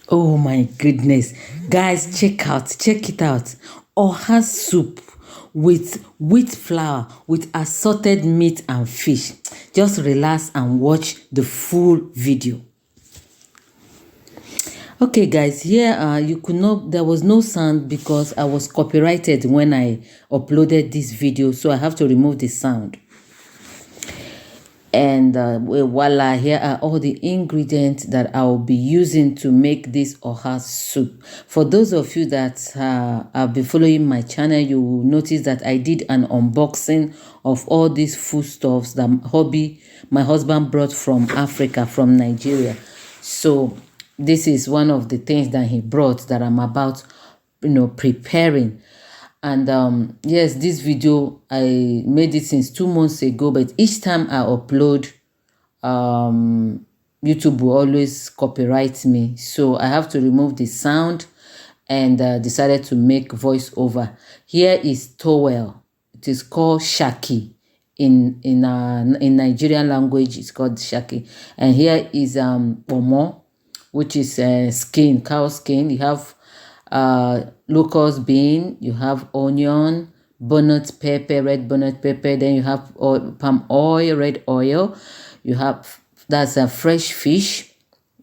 Oh my goodness. Guys, check it out. Oha soup with wheat flour with assorted meat and fish. Just relax and watch the full video. Okay guys, here you could not, there was no sound because I was copyrighted when I uploaded this video, so I have to remove the sound. And voila, here are all the ingredients that I'll be using to make this oha soup. For those of you that have been following my channel, you will notice that I did an unboxing of all these foodstuffs that my husband brought from Africa, from Nigeria. So this is one of the things that he brought that I'm about, preparing. And yes, this video I made it since 2 months ago, but each time I upload, YouTube will always copyright me, so I have to remove the sound and decided to make voiceover. Here is towel. It is called Shaki. In Nigerian language, it's called Shaki. And here is kpomo, which is skin, cow skin. You have locust bean, you have onion, bonnet pepper, red bonnet pepper, then you have palm oil, red oil, you have, that's a fresh fish,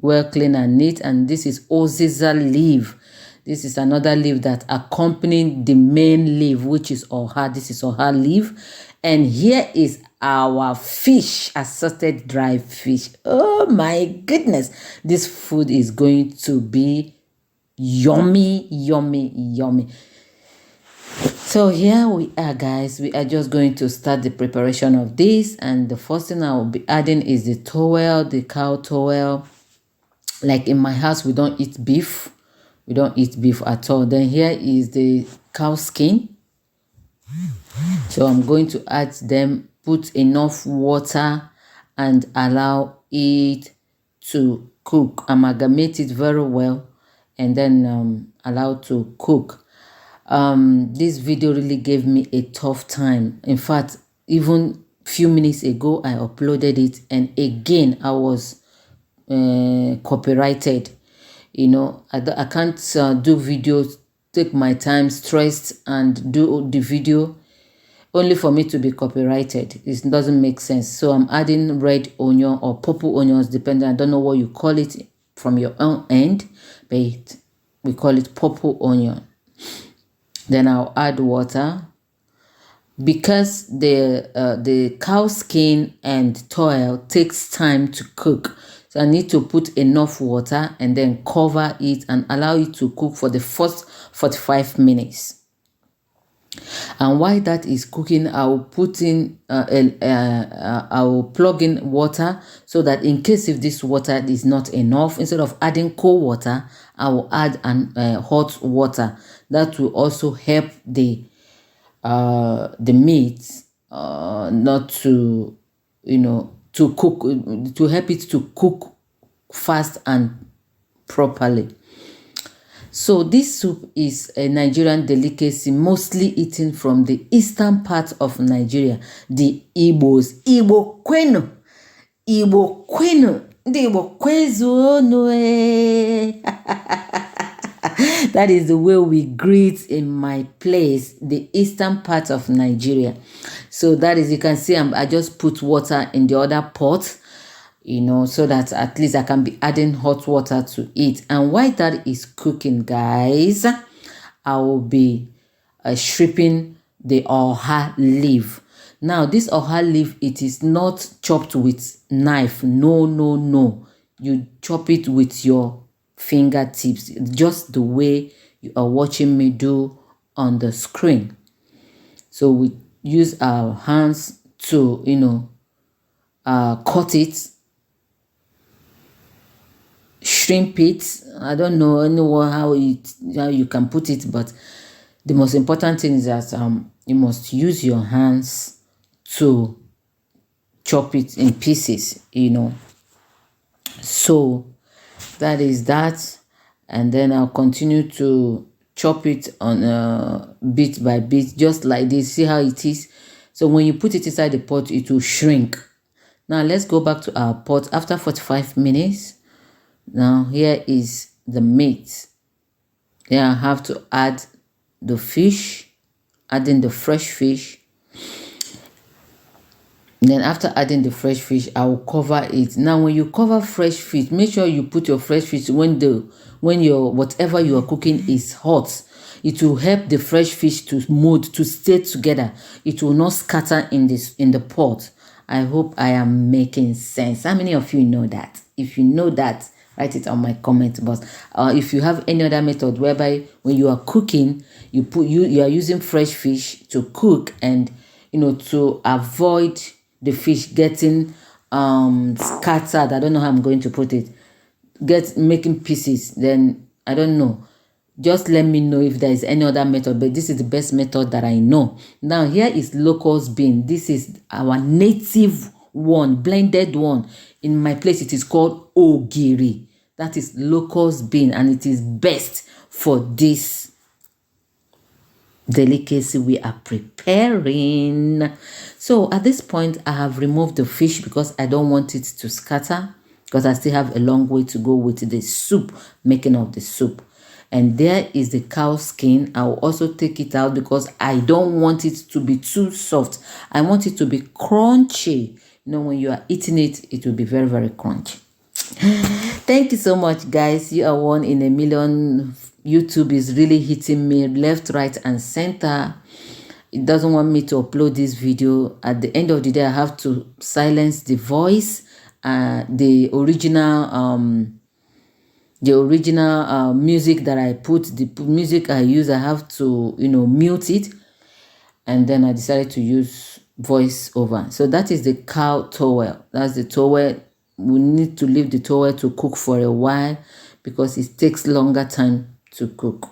well clean and neat. And this is Uziza leaf. This is another leaf that accompanied the main leaf, which is Oha. This is Oha leaf. And here is our fish, assorted dry fish. Oh my goodness, this food is going to be yummy, yummy, yummy. So here we are, guys. We are just going to start the preparation of this, and the first thing I will be adding is the towel, the cow towel. Like in my house, we don't eat beef. We don't eat beef at all. Then here is the cow skin. So I'm going to add them, put enough water and allow it to cook. Amalgamate it very well and then allow to cook. This video really gave me a tough time. In fact, even few minutes ago I uploaded it, and again I was copyrighted. I can't do videos, take my time, stressed, and do the video only for me to be copyrighted. It doesn't make sense. So I'm adding red onion or purple onions, depending. I don't know what you call it from your own end, but we call it purple onion. Then I'll add water. Because the cow skin and towel takes time to cook, so I need to put enough water and then cover it and allow it to cook for the first 45 minutes. And while that is cooking, I will put in I will plug in water, so that in case if this water is not enough, instead of adding cold water, I will add hot water. That will also help the meat not to to cook, to help it to cook fast and properly. So this soup is a Nigerian delicacy, mostly eaten from the eastern part of Nigeria, the Igbos. Igbo kwenu, Igbo kwenu, the Igbo kwezu no. That is the way we greet in my place, the eastern part of Nigeria. So that is, you can see I just put water in the other pot, so that at least I can be adding hot water to it. And while that is cooking, guys, I will be stripping the oha leaf. Now this oha leaf, it is not chopped with knife. No. You chop it with your fingertips, just the way you are watching me do on the screen. So we use our hands to cut it, shrimp it. I don't know how you can put it, but the most important thing is that you must use your hands to chop it in pieces. So that is that. And then I'll continue to chop it on bit by bit, just like this. See how it is? So when you put it inside the pot, it will shrink. Now let's go back to our pot after 45 minutes. Now here is the meat. Then I have to add the fish, adding the fresh fish. Then after adding the fresh fish, I will cover it. Now when you cover fresh fish, make sure you put your fresh fish when your whatever you are cooking is hot. It will help the fresh fish to mold, to stay together. It will not scatter in the pot. I hope I am making sense. How many of you know that? If you know that, write it on my comment box. If you have any other method whereby when you are cooking, you are using fresh fish to cook, and to avoid the fish getting scattered. I don't know how I'm going to put it. Making pieces. Then I don't know. Just let me know if there is any other method, but this is the best method that I know. Now here is locust bean. This is our native one, blended one. In my place, it is called Ogiri. That is locust bean, and it is best for this delicacy we are preparing. So at this point, I have removed the fish because I don't want it to scatter, because I still have a long way to go with the soup, making of the soup. And there is the cow skin. I will also take it out because I don't want it to be too soft. I want it to be crunchy. When you are eating it, it will be very, very crunchy. Thank you so much, guys. You are one in a million. YouTube is really hitting me left, right, and center. It doesn't want me to upload this video. At the end of the day, I have to silence the voice. The original music that I put, the music I use, I have to mute it. And then I decided to use voice over. So that is the cow towel. That's the towel. We need to leave the towel to cook for a while because it takes longer time to cook.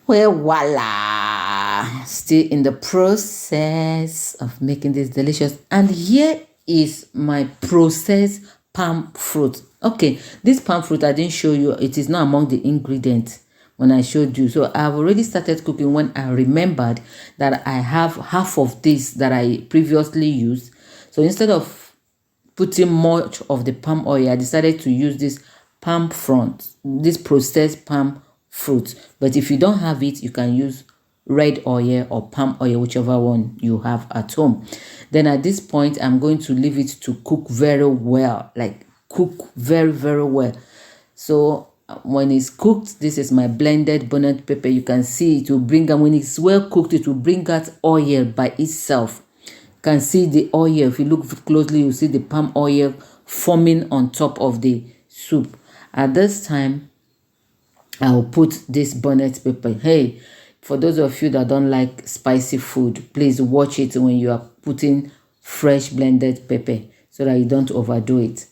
Well, voila, still in the process of making this delicious. And here is my processed palm fruit. Okay, this palm fruit I didn't show you. It is not among the ingredients when I showed you. So I've already started cooking when I remembered that I have half of this that I previously used. So instead of putting much of the palm oil, I decided to use this palm front, this processed palm fruit. But if you don't have it, you can use red oil or palm oil, whichever one you have at home. Then at this point, I'm going to leave it to cook very well, like cook very, very well. So when it's cooked, this is my blended bonnet pepper. You can see it will bring out, when it's well cooked, it will bring out oil by itself. You can see the oil. If you look closely, you see the palm oil forming on top of the soup. At this time, I will put this bonnet pepper. Hey, for those of you that don't like spicy food, please watch it when you are putting fresh blended pepper so that you don't overdo it.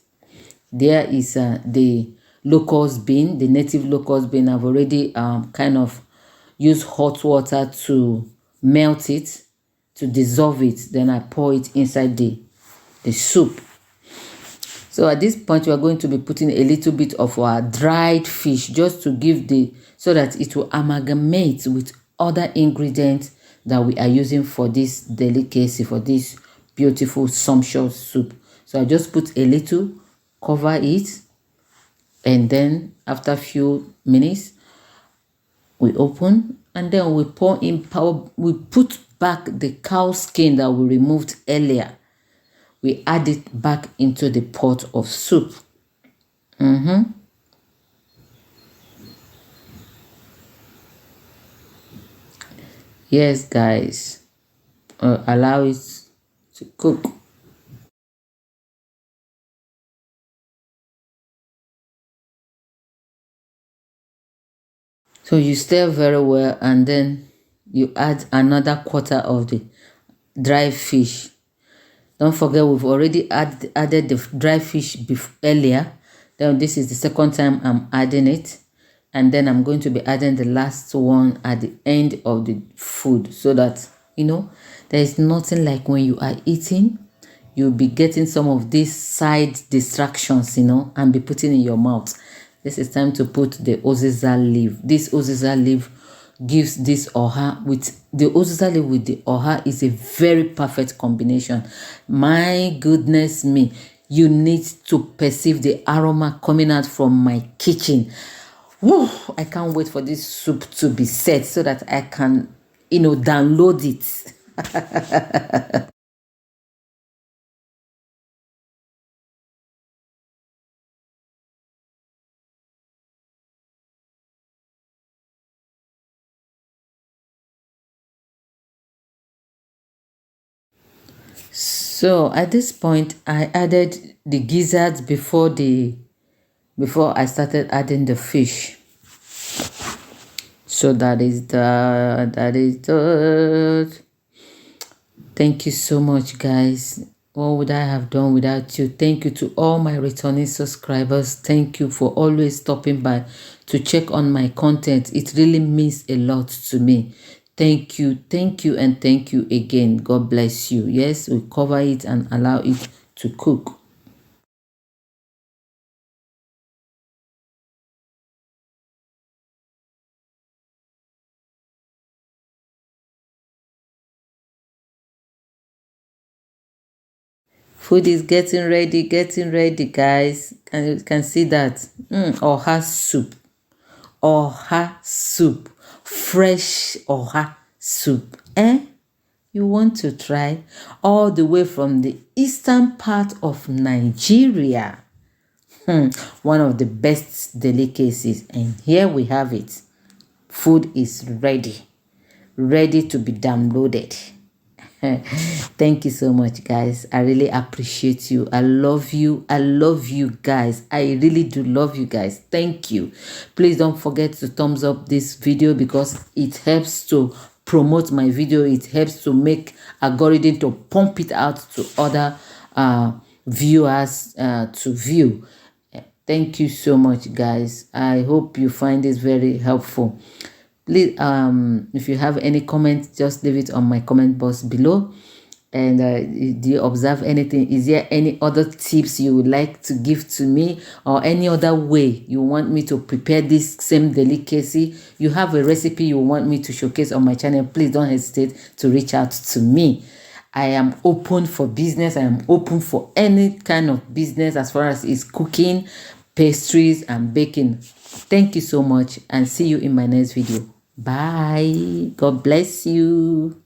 There is the locust bean, the native locust bean. I've already kind of used hot water to melt it, to dissolve it. Then I pour it inside the soup. So at this point, we are going to be putting a little bit of our dried fish just to give so that it will amalgamate with other ingredients that we are using for this delicacy, for this beautiful sumptuous soup. So I just put a little, cover it, and then after a few minutes, we open, and then we pour in power. We put back the cow skin that we removed earlier. We add it back into the pot of soup. Yes, guys. Allow it to cook. So you stir very well, and then you add another quarter of the dry fish. Don't forget, we've already added the dry fish earlier. Then this is the second time I'm adding it. And then I'm going to be adding the last one at the end of the food, so that, there is nothing like when you are eating, you'll be getting some of these side distractions, and be putting in your mouth. This is time to put the Uziza leaf. This Uziza leaf gives this oha with the Uziza leaf with the oha is a very perfect combination. My goodness me. You need to perceive the aroma coming out from my kitchen. Woo, I can't wait for this soup to be set so that I can, download it. So at this point, I added the gizzards before I started adding the fish. So that is that. Thank you so much, guys. What would I have done without you? Thank you to all my returning subscribers. Thank you for always stopping by to check on my content. It really means a lot to me. Thank you, and thank you again. God bless you. Yes, we cover it and allow it to cook. Food is getting ready, guys. And you can see that. Oha soup. Oha soup. Fresh oha soup. You want to try? All the way from the eastern part of Nigeria. One of the best delicacies. And here we have it. Food is ready to be downloaded. Thank you so much, guys. I really appreciate you. I love you. I love you, guys. I really do love you, guys. Thank you. Please don't forget to thumbs up this video because it helps to promote my video. It helps to make algorithm to pump it out to other viewers to view. Thank you so much, guys. I hope you find this very helpful. Please, if you have any comments, just leave it on my comment box below. And do you observe anything? Is there any other tips you would like to give to me, or any other way you want me to prepare this same delicacy? You have a recipe you want me to showcase on my channel? Please don't hesitate to reach out to me. I am open for business. I am open for any kind of business as far as is cooking, pastries, and baking. Thank you so much, and see you in my next video. Bye. God bless you.